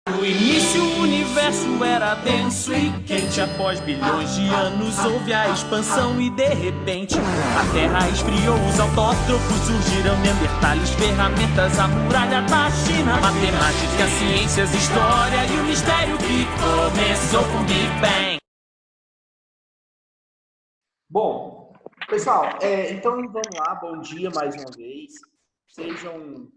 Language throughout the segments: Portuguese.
No início o universo era denso e quente. Após bilhões de anos houve a expansão e de repente a Terra esfriou, os autótrofos surgiram, neandertais, ferramentas, a muralha da China, matemática, ciências, história e o mistério que começou com Big Bang. Bom, pessoal, então vamos lá, bom dia mais uma vez. Sejam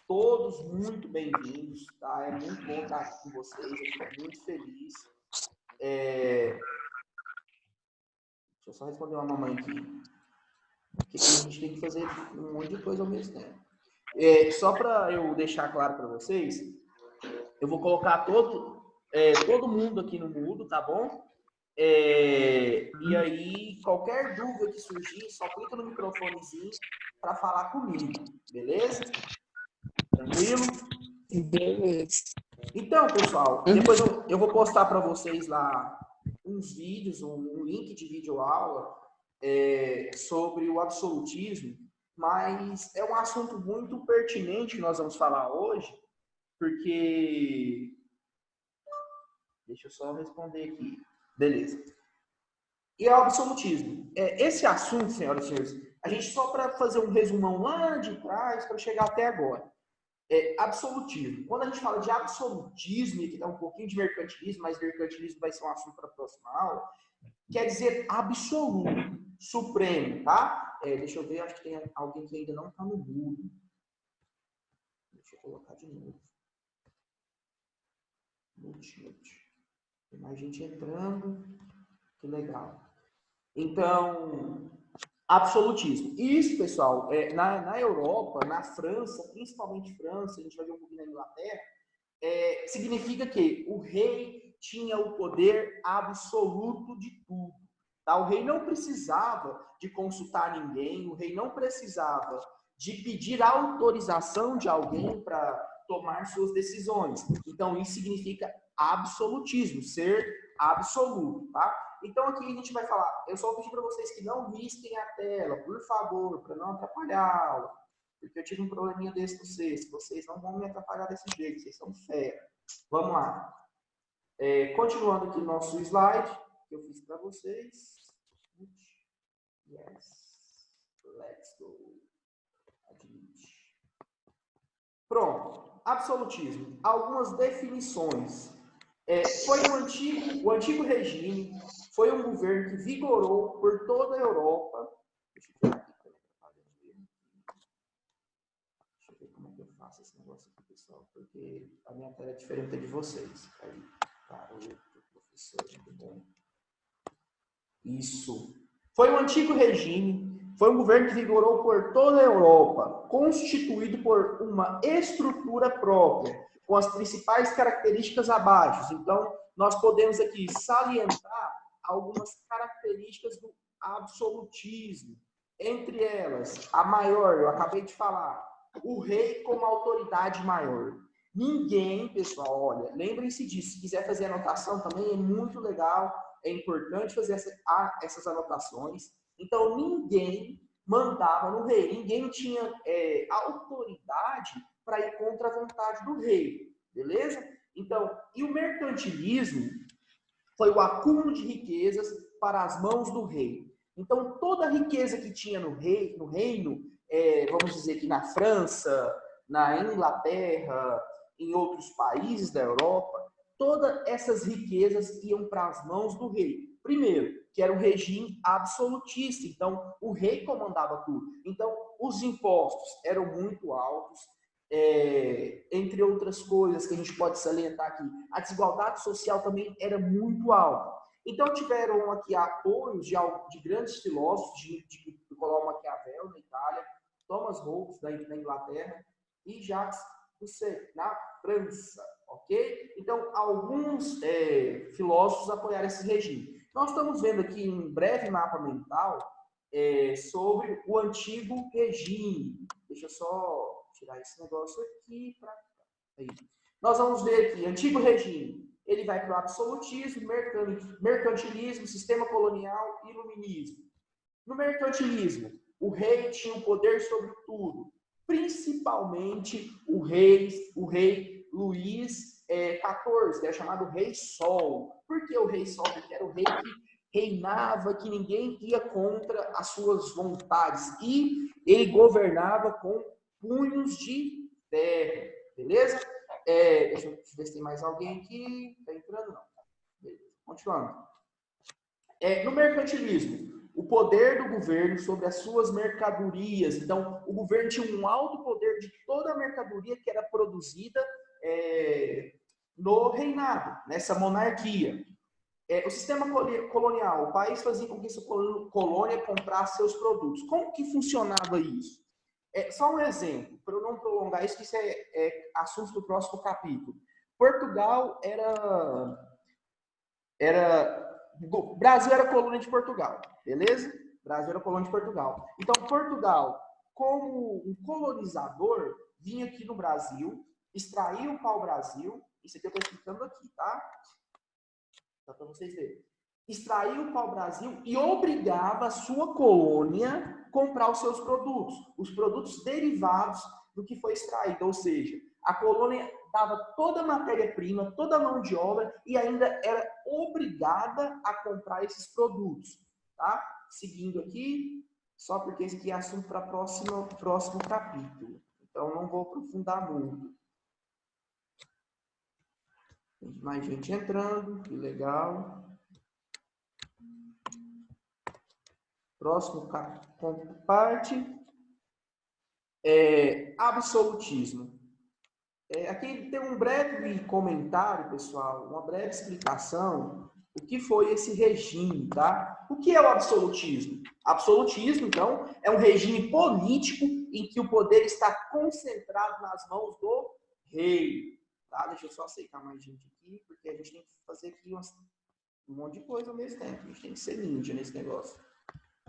todos muito bem-vindos, tá? É muito bom estar aqui com vocês, eu fico muito feliz. Deixa eu só responder uma mamãe aqui. Porque a gente tem que fazer um monte de coisa ao mesmo tempo. Só para eu deixar claro para vocês, eu vou colocar todo mundo aqui no mudo, tá bom? E aí, qualquer dúvida que surgir, só clica no microfonezinho para falar comigo, beleza? Tranquilo? Beleza. Então, pessoal, depois eu vou postar para vocês lá uns vídeos, um link de videoaula sobre o absolutismo, mas é um assunto muito pertinente que nós vamos falar hoje, porque... Deixa eu só responder aqui. Beleza. E é o absolutismo. Esse assunto, senhoras e senhores, a gente só para fazer um resumão lá de trás, para chegar até agora. Absolutismo. Quando a gente fala de absolutismo, e que dá um pouquinho de mercantilismo, mas mercantilismo vai ser um assunto para a próxima aula, quer dizer absoluto, supremo, tá? Deixa eu ver, acho que tem alguém que ainda não está no mudo. Deixa eu colocar de novo. Tem mais gente entrando. Que legal. Então, absolutismo. Isso, pessoal, na Europa, na França, principalmente França, a gente vai ver um pouquinho na Inglaterra, significa que o rei tinha o poder absoluto de tudo. Tá? O rei não precisava de consultar ninguém, o rei não precisava de pedir autorização de alguém para tomar suas decisões. Então, isso significa absolutismo, ser absoluto, tá? Então, aqui a gente vai falar, eu só vou pedir para vocês que não risquem a tela, por favor, para não atrapalhar a aula, porque eu tive um probleminha desse no sexto, vocês não vão me atrapalhar desse jeito, vocês são fera. Vamos lá. Continuando aqui o nosso slide, que eu fiz para vocês. Yes. Let's go. Admit. Pronto. Absolutismo. Algumas definições. Foi o antigo regime, foi um governo que vigorou por toda a Europa. Deixa eu ver como é que eu faço esse negócio aqui, pessoal, porque a minha tela é diferente da de vocês. Aí, tá, professor, muito bom. Isso. Foi um antigo regime, foi um governo que vigorou por toda a Europa, constituído por uma estrutura própria, com as principais características abaixo. Então, nós podemos aqui salientar algumas características do absolutismo. Entre elas, a maior, eu acabei de falar, o rei como autoridade maior. Ninguém, pessoal, olha, lembrem-se disso. Se quiser fazer anotação também, é muito legal, é importante fazer essas anotações. Então, ninguém mandava no rei, ninguém tinha autoridade para ir contra a vontade do rei, beleza? Então, e o mercantilismo foi o acúmulo de riquezas para as mãos do rei. Então, toda a riqueza que tinha no reino, vamos dizer que na França, na Inglaterra, em outros países da Europa, todas essas riquezas iam para as mãos do rei. Primeiro, que era um regime absolutista, então o rei comandava tudo. Então, os impostos eram muito altos, entre outras coisas que a gente pode salientar aqui. A desigualdade social também era muito alta. Então, tiveram aqui apoios de grandes filósofos, de Nicolau Maquiavel, na Itália, Thomas Hobbes, da Inglaterra, e Jacques Rousseau, na França, ok? Então, alguns filósofos apoiaram esse regime. Nós estamos vendo aqui um breve mapa mental sobre o antigo regime. Deixa eu só tirar esse negócio aqui para aí. Nós vamos ver aqui, antigo regime. Ele vai para o absolutismo, mercantilismo, sistema colonial e iluminismo. No mercantilismo, o rei tinha o poder sobre tudo, principalmente o rei Luís XIV, que era chamado Rei Sol. Por que o Rei Sol? Porque era o rei que reinava, que ninguém ia contra as suas vontades. E ele governava com punhos de terra. Beleza? Deixa eu ver se tem mais alguém aqui. Está entrando? Não. Beleza. Continuando. No mercantilismo, o poder do governo sobre as suas mercadorias. Então, o governo tinha um alto poder de toda a mercadoria que era produzida no reinado, nessa monarquia. O sistema colonial, o país fazia com que sua colônia comprasse seus produtos. Como que funcionava isso? Só um exemplo, para eu não prolongar isso, que isso é assunto do próximo capítulo. Portugal o Brasil era colônia de Portugal, beleza? Brasil era colônia de Portugal. Então, Portugal, como um colonizador, vinha aqui no Brasil, extraía o pau-brasil, isso aqui eu estou explicando aqui, tá? Só para vocês verem. Extraía o pau-brasil e obrigava a sua colônia a comprar os seus produtos, os produtos derivados do que foi extraído, ou seja, a colônia dava toda a matéria-prima, toda a mão de obra e ainda era obrigada a comprar esses produtos, tá? Seguindo aqui, só porque esse aqui é assunto para o próximo capítulo, então não vou aprofundar muito. Tem mais gente entrando, que legal. Próximo parte absolutismo. Aqui tem um breve comentário, pessoal, uma breve explicação do que foi esse regime, tá? O que é o absolutismo? Absolutismo, então, é um regime político em que o poder está concentrado nas mãos do rei. Tá? Deixa eu só aceitar mais gente aqui, porque a gente tem que fazer aqui um monte de coisa ao mesmo tempo. A gente tem que ser ninja nesse negócio.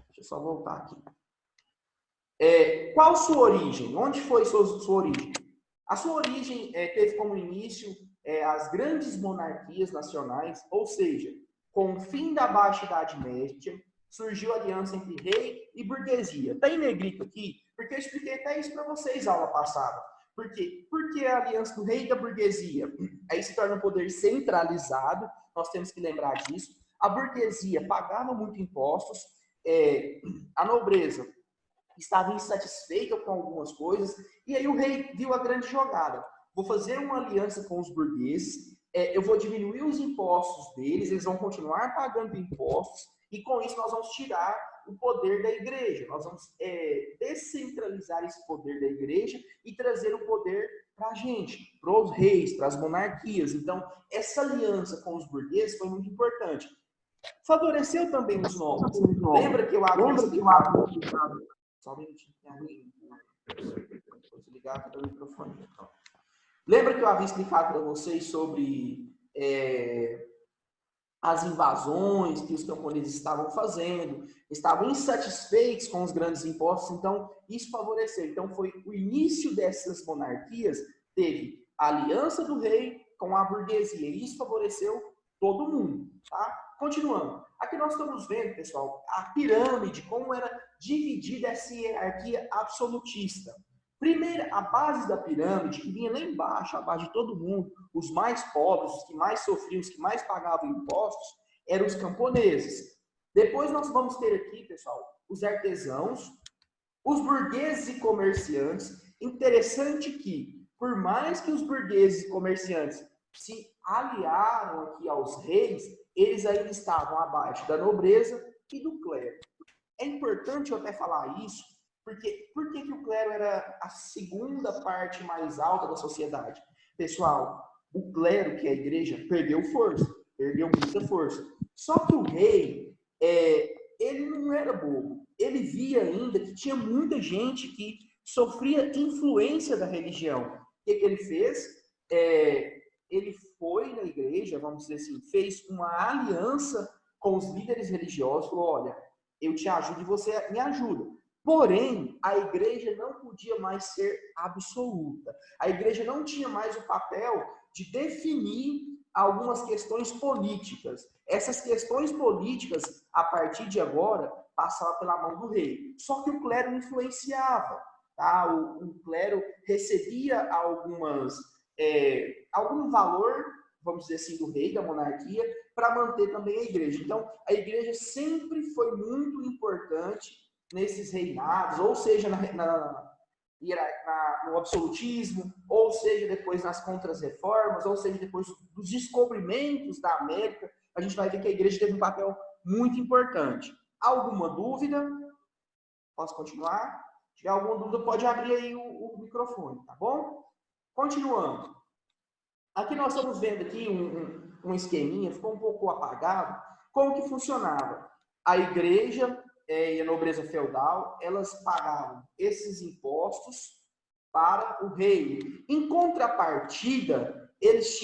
Deixa eu só voltar aqui. Qual sua origem? Onde foi sua origem? A sua origem teve como início as grandes monarquias nacionais, ou seja, com o fim da Baixa Idade Média, surgiu a aliança entre rei e burguesia. Está em negrito aqui, porque eu expliquei até isso para vocês na aula passada. Por quê? Porque a aliança do rei e da burguesia aí se torna um poder centralizado, nós temos que lembrar disso. A burguesia pagava muito impostos, a nobreza estava insatisfeita com algumas coisas, e aí o rei viu a grande jogada. Vou fazer uma aliança com os burgueses, eu vou diminuir os impostos deles, eles vão continuar pagando impostos, e com isso nós vamos tirar o poder da igreja. Nós vamos descentralizar esse poder da igreja e trazer o poder para a gente, para os reis, para as monarquias. Então, essa aliança com os burgueses foi muito importante. Favoreceu também os nobres. Lembra que eu havia explicado... Só um minutinho. Vou desligar aqui o microfone. Lembra que eu havia explicado para vocês sobre as invasões que os camponeses estavam fazendo, estavam insatisfeitos com os grandes impostos, então isso favoreceu. Então foi o início dessas monarquias, teve a aliança do rei com a burguesia, e isso favoreceu todo mundo, tá? Continuando. Aqui nós estamos vendo, pessoal, a pirâmide, como era dividida essa hierarquia absolutista. Primeiro, a base da pirâmide, que vinha lá embaixo, a base de todo mundo, os mais pobres, os que mais sofriam, os que mais pagavam impostos, eram os camponeses. Depois nós vamos ter aqui, pessoal, os artesãos, os burgueses e comerciantes. Interessante que, por mais que os burgueses e comerciantes se aliaram aqui aos reis, eles ainda estavam abaixo da nobreza e do clero. É importante eu até falar isso, porque por que o clero era a segunda parte mais alta da sociedade? Pessoal, o clero, que é a igreja, perdeu força, perdeu muita força. Só que o rei, ele não era bobo. Ele via ainda que tinha muita gente que sofria influência da religião. O que ele fez? Ele foi na igreja, vamos dizer assim, fez uma aliança com os líderes religiosos, falou, olha, eu te ajudo e você me ajuda. Porém, a igreja não podia mais ser absoluta. A igreja não tinha mais o papel de definir algumas questões políticas. Essas questões políticas, a partir de agora, passavam pela mão do rei. Só que o clero influenciava. Tá? O clero recebia algumas algum valor, vamos dizer assim, do rei, da monarquia, para manter também a igreja. Então, a igreja sempre foi muito importante nesses reinados, ou seja, no absolutismo, ou seja, depois nas contras-reformas, ou seja, depois dos descobrimentos da América, a gente vai ver que a igreja teve um papel muito importante. Alguma dúvida? Posso continuar? Se tiver alguma dúvida, pode abrir aí o microfone, tá bom? Continuando. Aqui nós estamos vendo aqui um esqueminha, ficou um pouco apagado. Como que funcionava? A igreja e a nobreza feudal, elas pagavam esses impostos para o rei. Em contrapartida, eles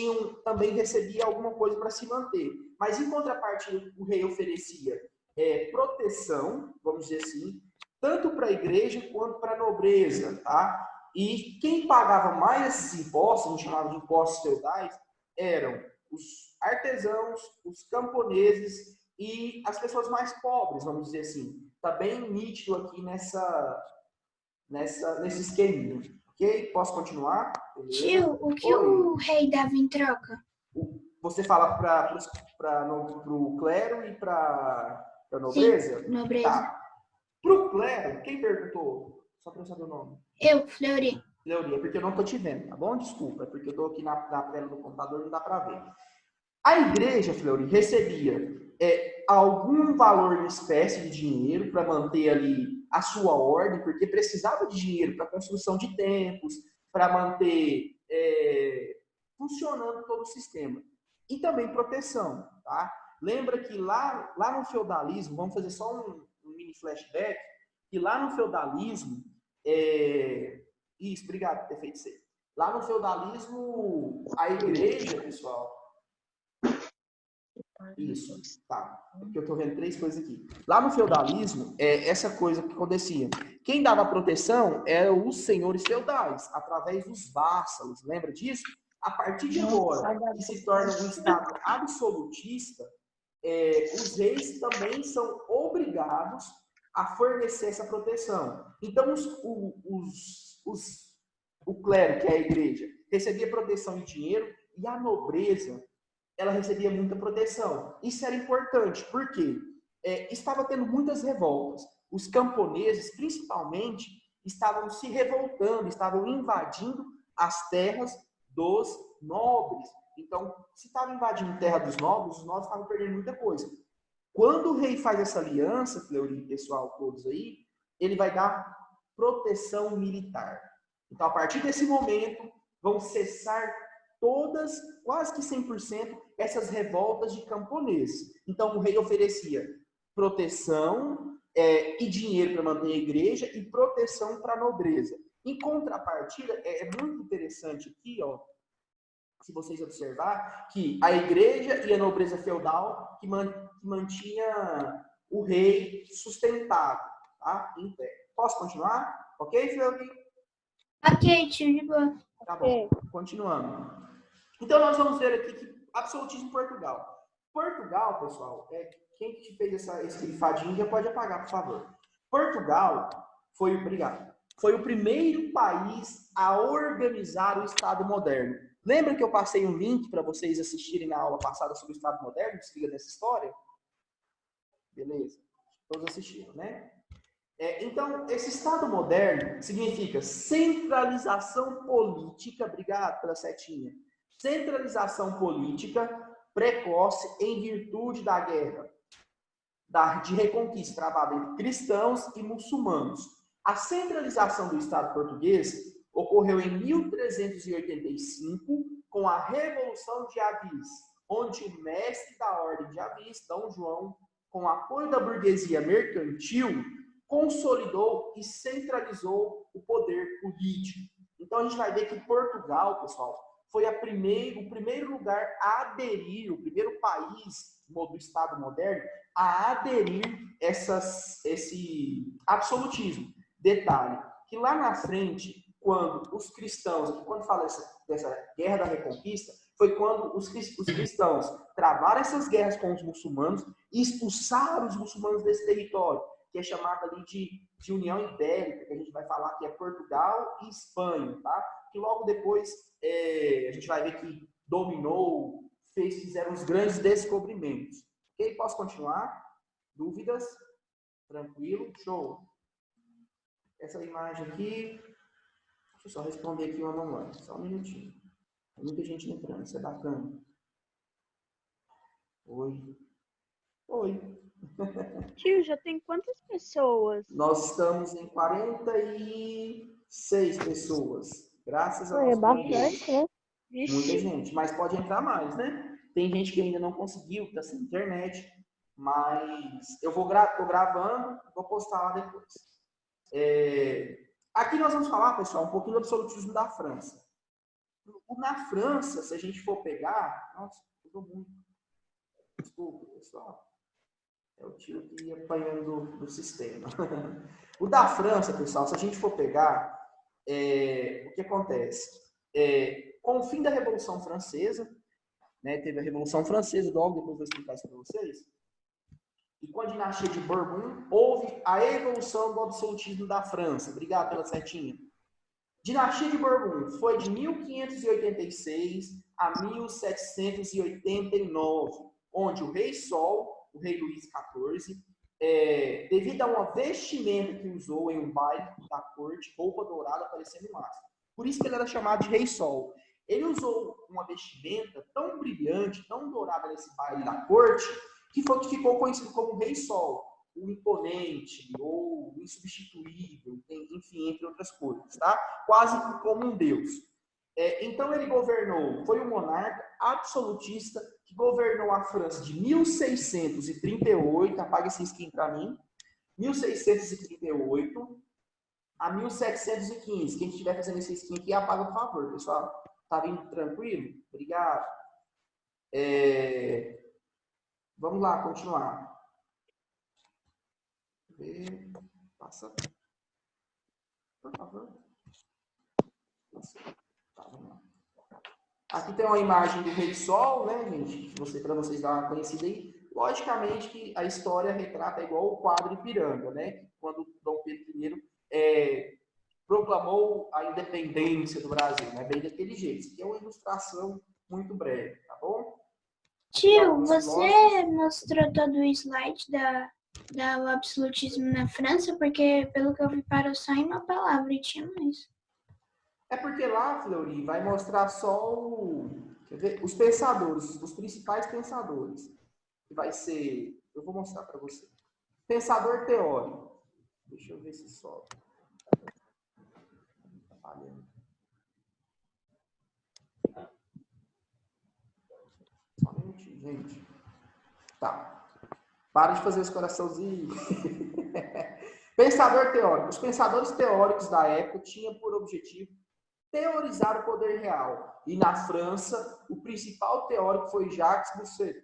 também recebiam alguma coisa para se manter. Mas em contrapartida, o rei oferecia proteção, vamos dizer assim, tanto para a igreja quanto para a nobreza, tá? E quem pagava mais esses impostos, a gente chamava de impostos feudais, eram os artesãos, os camponeses e as pessoas mais pobres, vamos dizer assim. Está bem nítido aqui nesse esqueminha. Ok? Posso continuar? Beleza. Tio, o que o rei dava em troca? Você fala para o clero e para a nobreza? Sim, nobreza. Tá. Para o clero, quem perguntou? Só para eu saber o nome. Eu, Fleury. Fleury, é porque eu não estou te vendo, tá bom? Desculpa, é porque eu estou aqui na tela do computador e não dá para ver. A igreja, Fleury, recebia algum valor em espécie de dinheiro para manter ali a sua ordem, porque precisava de dinheiro para construção de templos, para manter funcionando todo o sistema. E também proteção, tá? Lembra que lá no feudalismo, vamos fazer só um mini flashback, que lá no feudalismo, isso, obrigado por ter feito isso aí. Lá no feudalismo, a igreja, pessoal, isso, tá. Porque eu estou vendo 3 coisas aqui. Lá no feudalismo, essa coisa que acontecia. Quem dava proteção eram os senhores feudais, através dos vassalos. Lembra disso? A partir de agora, que se torna um estado absolutista, os reis também são obrigados a fornecer essa proteção. Então, o clero, que é a igreja, recebia proteção em dinheiro e a nobreza, ela recebia muita proteção. Isso era importante, porque estava tendo muitas revoltas. Os camponeses, principalmente, estavam se revoltando, estavam invadindo as terras dos nobres. Então, se estava invadindo terra dos nobres, os nobres estavam perdendo muita coisa. Quando o rei faz essa aliança, Fleury, pessoal, todos aí, ele vai dar proteção militar. Então, a partir desse momento, vão cessar todas, quase que 100%, essas revoltas de camponeses. Então, o rei oferecia proteção e dinheiro para manter a igreja e proteção para a nobreza. Em contrapartida, é muito interessante aqui, ó, se vocês observar, que a igreja e a nobreza feudal que mantinha o rei sustentado, tá? Em pé. Posso continuar? Ok, Fleury? Ok, tio, de boa. Tá bom, continuando. Então, nós vamos ver aqui que absolutismo em Portugal. Portugal, pessoal, quem que fez esse grifadinho já pode apagar, por favor. Portugal foi o primeiro país a organizar o Estado moderno. Lembra que eu passei um link para vocês assistirem na aula passada sobre o Estado moderno? Se liga nessa história? Beleza. Todos assistiram, né? Então, esse Estado moderno significa centralização política, obrigado pela setinha, centralização política precoce em virtude da guerra de reconquista travada entre cristãos e muçulmanos. A centralização do Estado português ocorreu em 1385 com a Revolução de Avis, onde o mestre da Ordem de Avis, D. João, com apoio da burguesia mercantil, consolidou e centralizou o poder político. Então, a gente vai ver que Portugal, pessoal, foi o primeiro lugar a aderir, o primeiro país do Estado moderno a aderir esse absolutismo. Detalhe, que lá na frente, quando os cristãos, quando fala dessa guerra da reconquista, foi quando os cristãos travaram essas guerras com os muçulmanos e expulsaram os muçulmanos desse território, que é chamado ali de União Ibérica, que a gente vai falar que é Portugal e Espanha, tá? que logo depois a gente vai ver que dominou, fizeram os grandes descobrimentos. Ok? Posso continuar? Dúvidas? Tranquilo? Show. Essa imagem aqui, deixa eu só responder aqui uma mamãe, só um minutinho. Tem muita gente entrando, isso é bacana. Oi. Oi. Tio, já tem quantas pessoas? Nós estamos em 46 pessoas. Graças a É Deus. bastante, né? Muita Vixe, gente, mas pode entrar mais, né? Tem gente que ainda não conseguiu, que tá sem internet, mas eu tô gravando, vou postar lá depois. Aqui nós vamos falar, pessoal, um pouquinho do absolutismo da França. Na França, se a gente for pegar... Nossa, mudou muito. Desculpa, pessoal. É o tio que ia apanhando do sistema. O da França, pessoal, se a gente for pegar, o que acontece? Com o fim da Revolução Francesa, né, teve a Revolução Francesa, logo depois eu vou explicar isso para vocês, e com a dinastia de Bourbon, houve a evolução do absolutismo da França. Obrigado pela setinha. Dinastia de Bourbon foi de 1586 a 1789, onde o rei Sol, o rei Luís XIV, devido a uma vestimenta que usou em um baile da corte, roupa dourada aparecendo no máximo. Por isso que ele era chamado de Rei Sol. Ele usou uma vestimenta tão brilhante, tão dourada nesse baile da corte, que ficou conhecido como Rei Sol, o imponente, ou o insubstituível, enfim, entre outras coisas, tá? Quase como um deus. Então ele governou, foi um monarca absolutista que governou a França de 1638, apaga esse skin para mim, 1638 a 1715. Quem estiver fazendo esse skin aqui, apaga, por favor, pessoal. Tá vindo tranquilo? Obrigado. Vamos lá, continuar. Passa. Por favor. Passa. Tá, vamos lá. Aqui tem uma imagem do Rei Sol, né, gente? Para vocês darem uma conhecida aí. Logicamente que a história retrata igual o quadro Ipiranga, né? Quando Dom Pedro I proclamou a independência do Brasil, né? Bem daquele jeito. Isso aqui é uma ilustração muito breve, tá bom? Tio, você mostrou todo o slide do absolutismo na França? Porque, pelo que eu vi, parou só em uma palavra e tinha mais. É porque lá, Fleury, vai mostrar só os pensadores, os principais pensadores. Que vai ser... Eu vou mostrar para você. Pensador teórico. Deixa eu ver se sobe. Tá falhando. Só um minutinho, gente. Tá. Para de fazer esse coraçãozinho. Pensador teórico. Os pensadores teóricos da época tinham por objetivo teorizar o poder real. E na França, o principal teórico foi Jacques Rousseau,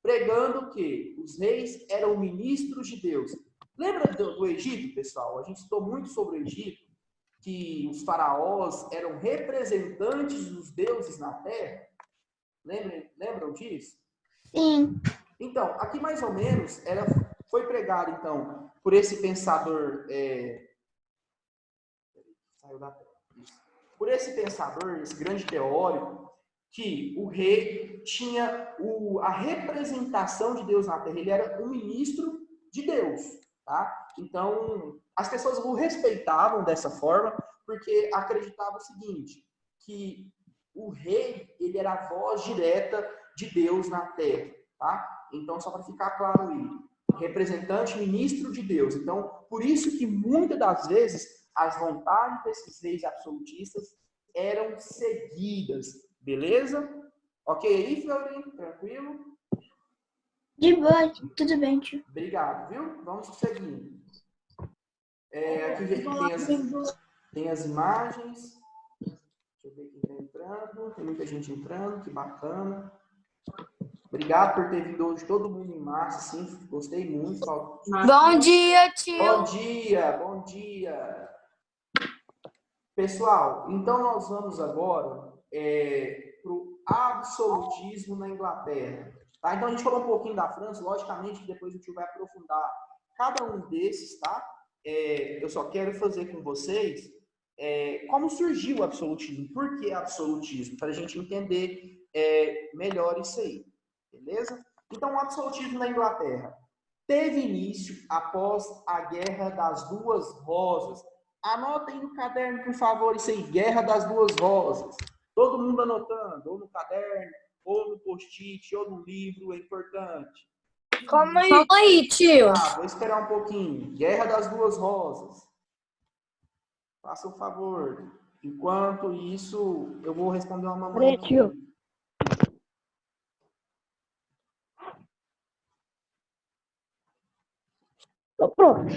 pregando que os reis eram ministros de Deus. Lembra do Egito, pessoal? A gente estudou muito sobre o Egito, que os faraós eram representantes dos deuses na terra. Lembram disso? Sim. Então, aqui mais ou menos, foi pregado, então, por esse pensador... Saiu da tela. Por esse pensador, esse grande teórico, que o rei tinha a representação de Deus na terra. Ele era um ministro de Deus, tá? Então, as pessoas o respeitavam dessa forma, porque acreditavam o seguinte, que o rei, ele era a voz direta de Deus na terra, tá? Então, só para ficar claro aí, representante, ministro de Deus. Então, por isso que muitas das vezes as vontades desses reis absolutistas eram seguidas, beleza? Ok aí, Fleury? Tranquilo? De boa, tudo bem, tio. Obrigado, viu? Vamos seguindo. Aqui tem as imagens. Deixa eu ver quem está entrando. Tem muita gente entrando, que bacana. Obrigado por ter vindo hoje todo mundo em massa, sim. Gostei muito. Bom dia, tio. Bom dia, bom dia. Pessoal, então nós vamos agora para o absolutismo na Inglaterra. Tá? Então a gente falou um pouquinho da França, logicamente que depois a gente vai aprofundar cada um desses, tá? Eu só quero fazer com vocês como surgiu o absolutismo? Por que absolutismo? Para a gente entender melhor isso aí, beleza? Então, o absolutismo na Inglaterra teve início após a Guerra das Duas Rosas. Anotem no caderno, por favor, isso aí, Guerra das Duas Rosas. Todo mundo anotando, ou no caderno, ou no post-it, ou no livro, é importante. Calma aí, tio. Vou esperar um pouquinho. Guerra das Duas Rosas. Faça um favor. Enquanto isso, eu vou responder uma mamãe. Tio. Tô pronto.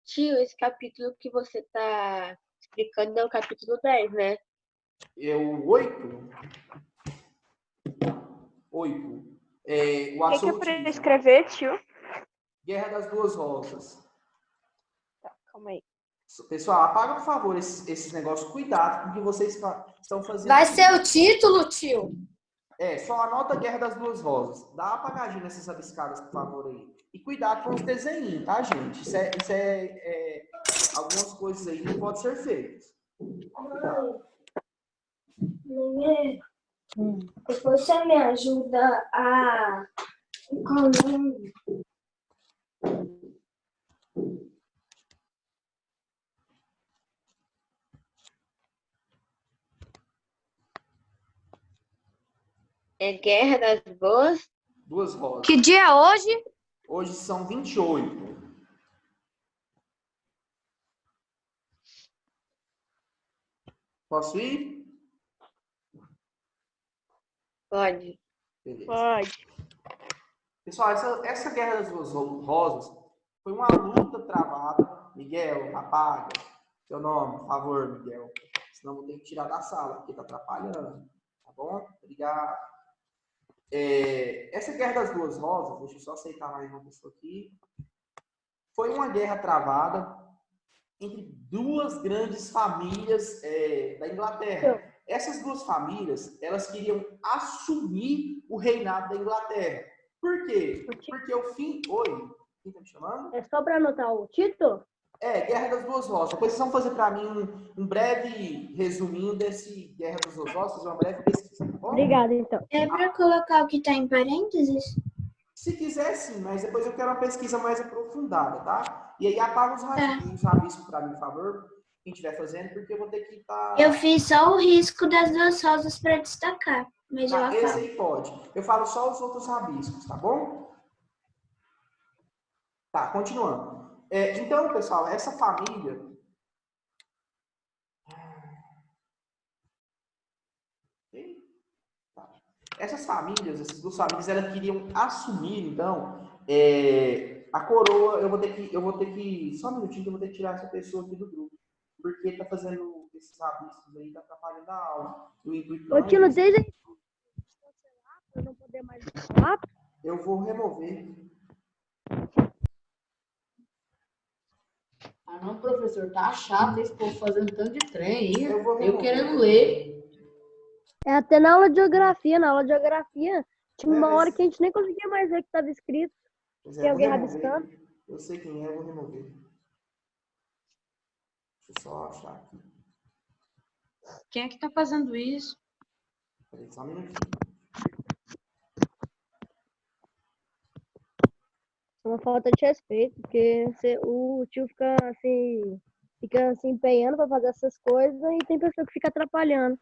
Tio, esse capítulo que você tá explicando é o capítulo 10, né? O 8? 8. O O que é pra absolutismo. escrever, tio? Guerra das Duas Rosas. Tá, calma aí. Pessoal, apaga, por favor, esses negócios. Cuidado com o que vocês estão fazendo. Vai ser o título, tio? Só anota Guerra das Duas Rosas. Dá uma apagadinha nessas rabiscadas, por favor, aí. E cuidado com os desenhinhos, tá, gente? Isso algumas coisas aí não podem ser feitas. Cuidado. Depois você me ajuda a... É Guerra das Duas Rosas. Que dia é hoje? Hoje são 28. Posso ir? Pode. Beleza. Pode. Pessoal, essa Guerra das Duas Rosas foi uma luta travada. Miguel, apaga seu nome, por favor, Miguel. Senão vou ter que tirar da sala, porque tá atrapalhando. Tá bom? Obrigado. Essa Guerra das Duas Rosas, deixa eu só aceitar mais uma pessoa aqui. Foi uma guerra travada entre duas grandes famílias da Inglaterra. Essas duas famílias, elas queriam assumir o reinado da Inglaterra. Por quê? Porque o fim... Oi? Quem tá me chamando? É só pra anotar o título? Guerra das Duas Rosas. Depois vocês vão fazer para mim um breve resuminho desse Guerra das Duas Rosas, fazer uma breve pesquisa, tá bom? Obrigado, então. É para colocar o que está em parênteses? Se quiser, sim, mas depois eu quero uma pesquisa mais aprofundada, tá? E aí apaga os rabiscos para mim, por favor, quem estiver fazendo, porque eu vou ter que estar... Eu fiz só o risco das duas rosas para destacar, mas eu Esse apago. aí pode. Eu falo só os outros rabiscos, tá bom? Tá, continuando. Então, pessoal, essa família... Essas famílias, essas duas famílias, elas queriam assumir, então, a coroa. Eu vou ter que... Só um minutinho que eu vou ter que tirar essa pessoa aqui do grupo. Porque tá fazendo esses rabiscos aí, tá atrapalhando a aula. O intuito Ô, tio, não tem jeito de cancelar pra eu não poder mais falar? Eu vou remover. Ah, não, professor, tá chato esse povo fazendo tanto de trem aí. Eu querendo ler. É até na aula de geografia. Na aula de geografia tinha uma hora que a gente nem conseguia mais ver o que estava escrito. Tem alguém rabiscando? Eu sei quem é, eu vou remover. Deixa eu só achar aqui. Quem é que tá fazendo isso? Peraí, só um minutinho. É uma falta de respeito, porque o tio fica se empenhando para fazer essas coisas e tem pessoa que fica atrapalhando.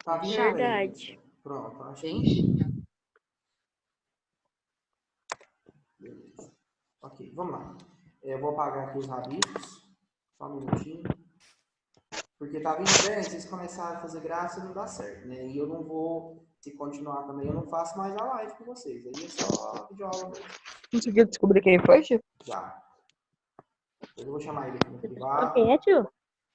Tá vendo? Verdade. Pronto, acho Gente. Beleza. Ok, vamos lá. Eu vou apagar aqui os rabiscos. Só um minutinho. Porque tá vindo bem, vocês começaram a fazer graça e não dá certo, né? E eu não vou, se continuar também, eu não faço mais a live com vocês. Aí é só de aula mesmo. Conseguiu descobrir quem foi, tio? Já. Eu vou chamar ele aqui no privado. Quem é, tio?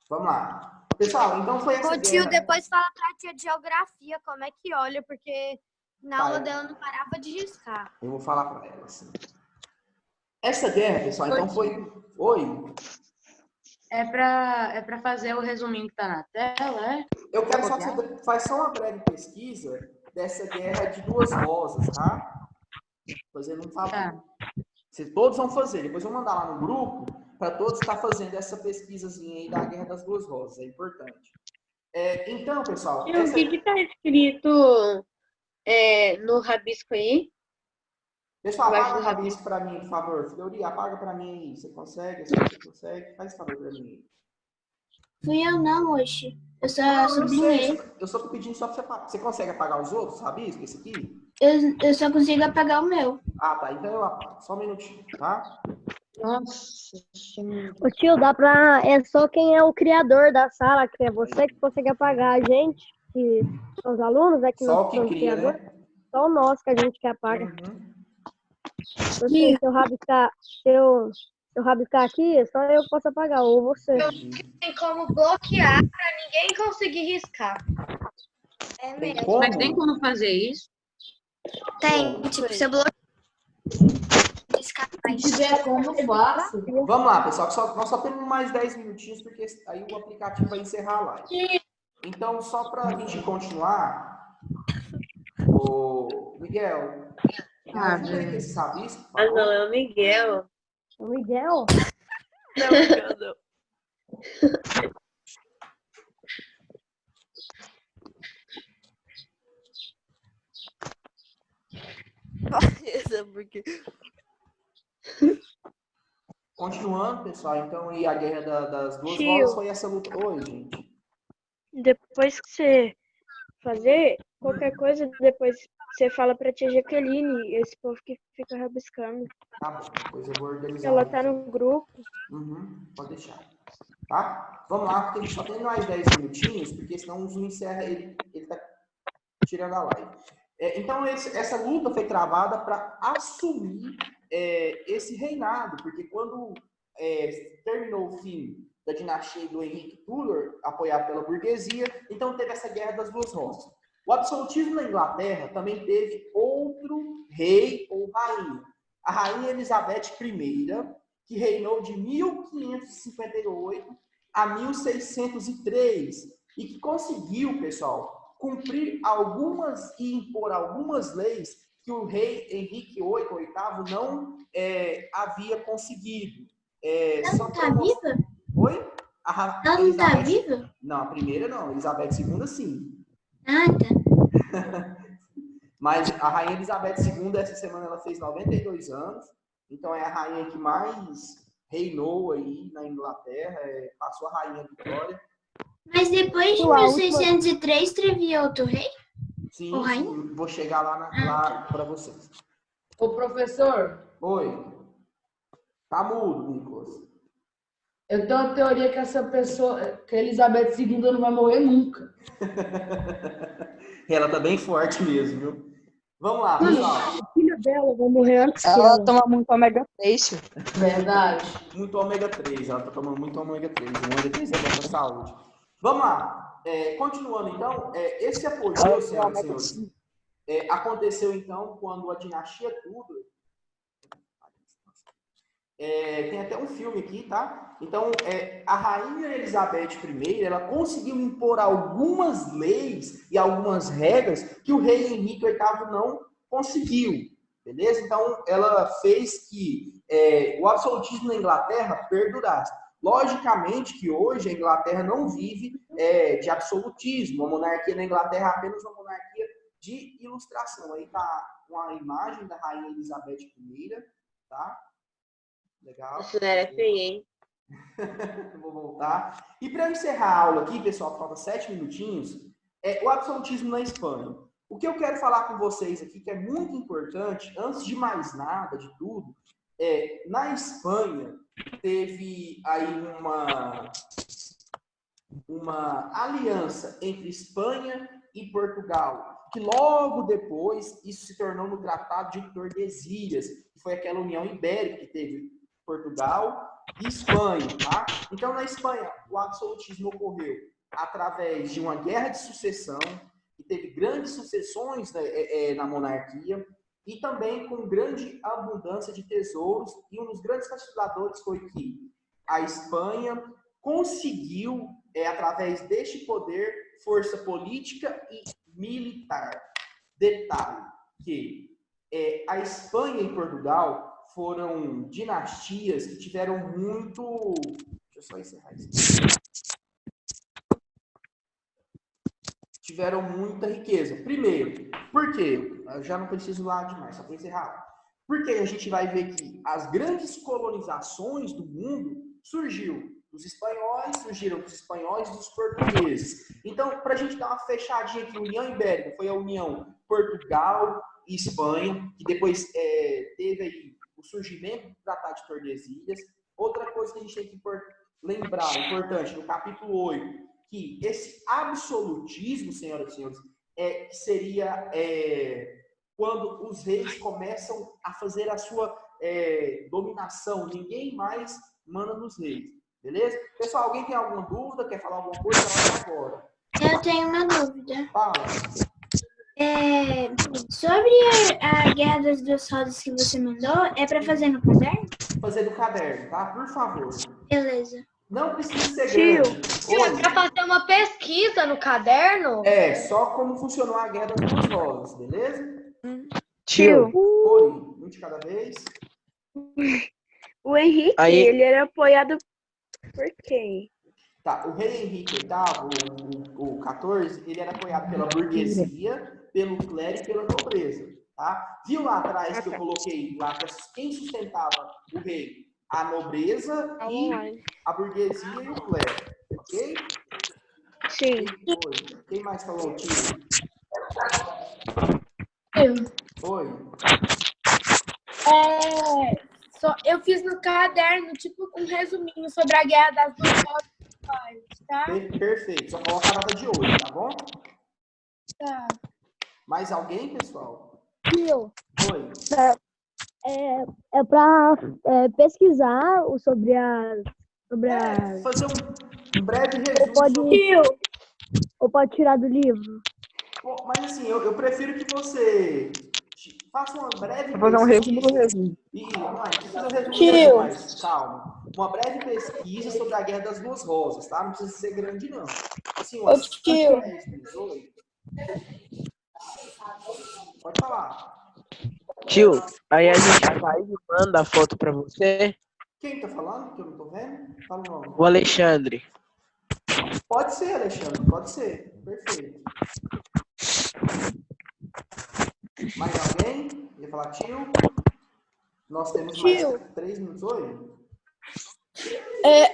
Vamos lá. Pessoal, então foi essa Ô, tio, guerra. depois fala pra tia de geografia como é que olha, porque na aula Tá, dela não parava de riscar. Eu vou falar para ela, assim. Essa guerra, pessoal, então foi... Oi? É pra fazer o resuminho que tá na tela, é? Eu quero só que você faça só uma breve pesquisa dessa guerra de duas rosas, tá? Fazendo um favor. Tá. Todos vão fazer. Depois eu vou mandar lá no grupo para todos estar fazendo essa pesquisazinha aí da Guerra das Duas Rosas. É importante. Então, pessoal... Tio, o que tá escrito no rabisco aí? Pessoal, Embaixo apaga do o rabisco para mim, por favor. Fleury, apaga para mim aí. Você consegue? Você consegue? Faz esse favor para mim. Fui eu não, hoje. Eu só Não, eu sublinhei. sei. Eu só tô pedindo só para você apagar. Você consegue apagar os outros rabiscos? Esse aqui? Eu só consigo apagar o meu. Ah, tá. Então eu apago. Só um minutinho, tá? Nossa Senhora. Ô tio, dá pra. É só quem é o criador da sala, que é você que consegue apagar a gente, que são os alunos, é que Só nós o que somos cria, criador. né? Só o nosso que a gente que apaga. Uhum. Então, se eu rabiscar, se eu rabiscar aqui, só eu posso apagar, ou você. Tem como bloquear pra ninguém conseguir riscar. É Tem mesmo. como? Mas tem como fazer isso? Tem, tipo, você bloqueia. Se tiver como, faço. Vamos lá, pessoal. Nós só temos mais 10 minutinhos, porque aí o aplicativo vai encerrar a live. Então, só para a gente continuar, o Miguel, me ajuda aí com esse rabisco, por Ah, favor. não, é o Miguel. O Miguel? Não, Miguel, não. Continuando, pessoal. Então, e a Guerra das Duas Tio. Rosas foi essa luta. Oi, gente. Depois que você fazer, qualquer coisa, depois você fala pra tia Jaqueline, esse povo que fica rabiscando. Tá bom, depois eu vou organizar. Ela tá no grupo. Uhum, pode deixar. Tá? Vamos lá, porque a gente só tem mais 10 minutinhos, porque senão o Zoom encerra, ele tá tirando a live. Então, essa luta foi travada para assumir esse reinado, porque quando terminou o fim da dinastia do Henrique Tudor, apoiado pela burguesia, então teve essa Guerra das Duas Rosas. O absolutismo na Inglaterra também teve outro rei ou rainha. A rainha Elizabeth I, que reinou de 1558 a 1603 e que conseguiu, pessoal, cumprir algumas e impor algumas leis que o rei Henrique VIII não havia conseguido. Ela não tá viva? Oi? Ela não tá viva? Não, a primeira não. Elizabeth II, sim. Ah, tá. Mas a rainha Elizabeth II, essa semana, ela fez 92 anos. Então, é a rainha que mais reinou aí na Inglaterra. Passou a rainha Vitória. Mas depois de 1603 teve outro rei? Sim, Ou rainha? sim, vou chegar lá para vocês. Ô, professor, Oi. Tá mudo, Nicolas. eu tenho uma teoria que essa pessoa, que a Elizabeth II não vai morrer nunca. Ela tá bem forte mesmo, viu? Vamos lá, pessoal. A filha dela vai morrer antes que Ela ela. toma muito ômega 3, tio. Verdade. Muito ômega 3, ela tá tomando muito ômega 3. O ômega 3 é bom pra saúde. Vamos lá. Continuando, então, esse apogeu, senhoras e senhores, aconteceu, então, quando a dinastia Tudor... tem até um filme aqui, tá? Então, a rainha Elizabeth I, ela conseguiu impor algumas leis e algumas regras que o rei Henrique VIII não conseguiu, beleza? Então, ela fez que o absolutismo na Inglaterra perdurasse. Logicamente que hoje a Inglaterra não vive de absolutismo. A monarquia na Inglaterra é apenas uma monarquia de ilustração. Aí tá uma imagem da rainha Elizabeth I, tá? Legal. Isso não era feio, hein? Vou voltar. E para encerrar a aula aqui, pessoal, falta 7 minutinhos, o absolutismo na Espanha. O que eu quero falar com vocês aqui, que é muito importante, antes de mais nada, de tudo, na Espanha teve aí uma aliança entre Espanha e Portugal, que logo depois isso se tornou no Tratado de Tordesilhas, que foi aquela união ibérica que teve Portugal e Espanha, tá? Então, na Espanha, o absolutismo ocorreu através de uma guerra de sucessão, que teve grandes sucessões na monarquia, e também com grande abundância de tesouros, e um dos grandes facilitadores foi que a Espanha conseguiu, através deste poder, força política e militar. Detalhe que a Espanha e Portugal foram dinastias que tiveram muito... Deixa eu só encerrar isso. Tiveram muita riqueza. Primeiro, por quê? Eu já não preciso lá demais, só para encerrar. Porque a gente vai ver que as grandes colonizações do mundo surgiram dos espanhóis e dos portugueses. Então, para a gente dar uma fechadinha aqui, a União Ibérica foi a união Portugal e Espanha, que depois teve aí o surgimento do Tratado de Tordesilhas. Outra coisa que a gente tem que lembrar, importante, no capítulo 8, que esse absolutismo, senhoras e senhores, seria quando os reis começam a fazer a sua dominação. Ninguém mais manda nos reis. Beleza? Pessoal, alguém tem alguma dúvida? Quer falar alguma coisa? Agora. Eu tenho uma dúvida. Fala. Sobre a Guerra das Duas Rosas que você mandou, é para fazer no caderno? Fazer no caderno, tá? Por favor. Beleza. Não precisa ser grande. Tio, é pra fazer uma pesquisa no caderno? Só como funcionou a Guerra das Duas Rosas, beleza? Tio. Oi, um de cada vez. O Henrique, ele era apoiado por quem? Tá, o rei Henrique VIII, o 14, ele era apoiado pela burguesia, pelo clero e pela nobreza, tá? Viu lá atrás que eu coloquei lá quem sustentava o rei? A nobreza e a burguesia e o clero, ok? Sim. Quem mais falou, tio? Oi. Eu fiz no caderno, tipo, um resuminho sobre a Guerra das Duas Rosas, tá? Perfeito. Só coloca a data de hoje, tá bom? Tá. Mais alguém, pessoal? Tio. Oi. É para pesquisar sobre as... Fazer um breve resumo. Ou pode tirar do livro? Bom, mas assim, eu prefiro que você faça uma breve pesquisa. Vou fazer um resumo do resumo. Não precisa resumir, mas calma. Uma breve pesquisa sobre a Guerra das Duas Rosas, tá? Não precisa ser grande, não. Assim, umas 10 minutos. Oi. Pode falar. Tio, aí a gente faz e manda a foto pra você. Quem tá falando? Que eu não tô vendo? Fala o nome. O Alexandre. Pode ser, Alexandre. Pode ser. Perfeito. Mais alguém? Ia falar tio? Nós temos mais 3 minutos. Oi?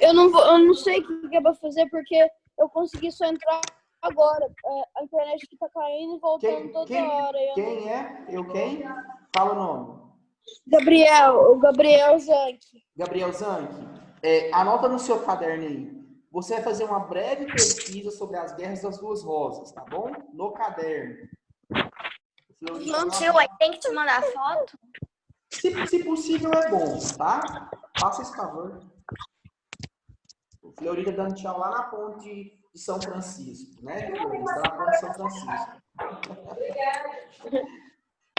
Eu não sei o que é pra fazer porque eu consegui só entrar agora. A internet que tá caindo e voltando toda hora. Quem é? Eu quem? Fala o nome. O Gabriel Zanck. Gabriel Zanck. Anota no seu caderno aí. Você vai fazer uma breve pesquisa sobre as Guerras das Duas Rosas, tá bom? No caderno. Não, tio, tem que te mandar foto? Se possível, é bom, tá? Faça esse favor. O Fleury tá dando tchau lá na ponte de São Francisco, né? Está na ponte de São Francisco.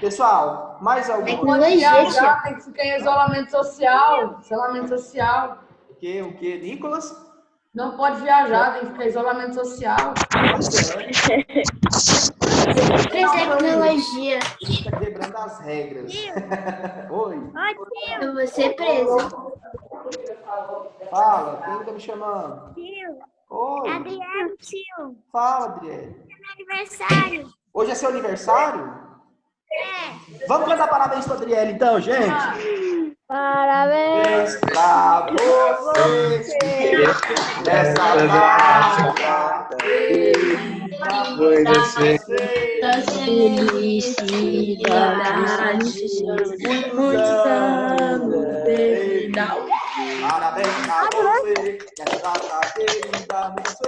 Pessoal, mais alguém? Tem que ficar em isolamento social. Isolamento social. O que, Nicolas? Não pode viajar, tem que ficar em isolamento social. Tecnologia. Está quebrando as regras. Oi. Eu vou ser preso. Fala, quem tá me chamando? Tio. Oi. Adriano, tio. Fala, Adriano. É meu aniversário. Hoje é seu aniversário? Vamos cantar parabéns para Adriele, então, gente. Parabéns pra você nessa data. Muitas felicidades, muitos anos de vida. Parabéns pra você nessa data querida, muitas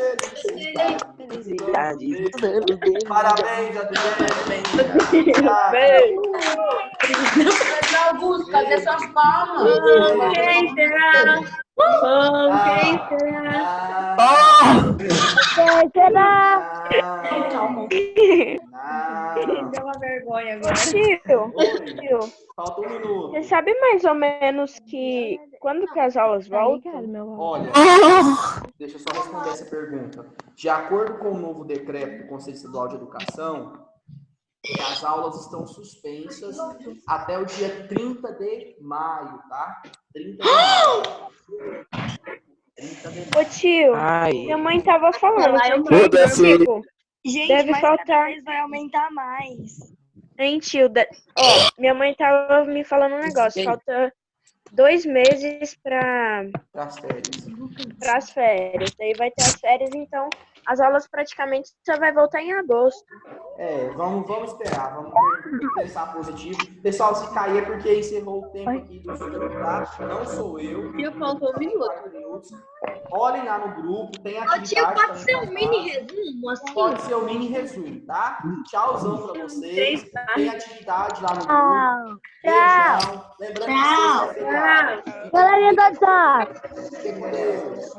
felicidades. Parabéns, Adriele. Augusto, cadê suas palmas? Quem será? Quem será? Quem será? Calma. Deu uma vergonha agora. Tio. Falta 1 minuto. Você sabe mais ou menos que quando que as aulas voltam? Olha, deixa eu só responder essa pergunta. De acordo com o novo decreto do Conselho Estadual de Educação, as aulas estão suspensas até o dia 30 de maio, tá? 30 de maio. 30 de maio. Ô tio, Ai. minha mãe tava falando Foda-se. tipo, Gente, deve mas faltar. depois vai aumentar mais. Hein, tio? Ó, minha mãe tava me falando um negócio. Falta 2 meses para as férias. Daí vai ter as férias, então as aulas praticamente só vai voltar em agosto. Vamos esperar, vamos pensar positivo. Pessoal, se cair é porque encerrou o tempo aqui do estudo, tá? Não sou eu. Faltou 1 minuto. Olhem lá no grupo, tem atividade. Tio, pode ser um mini resumo, assim? Pode ser um mini resumo, tá? Tchauzão pra vocês. Tem atividade lá no grupo. Beijão. Lembrando que vocês... Galerinha do WhatsApp. Fiquem com Deus.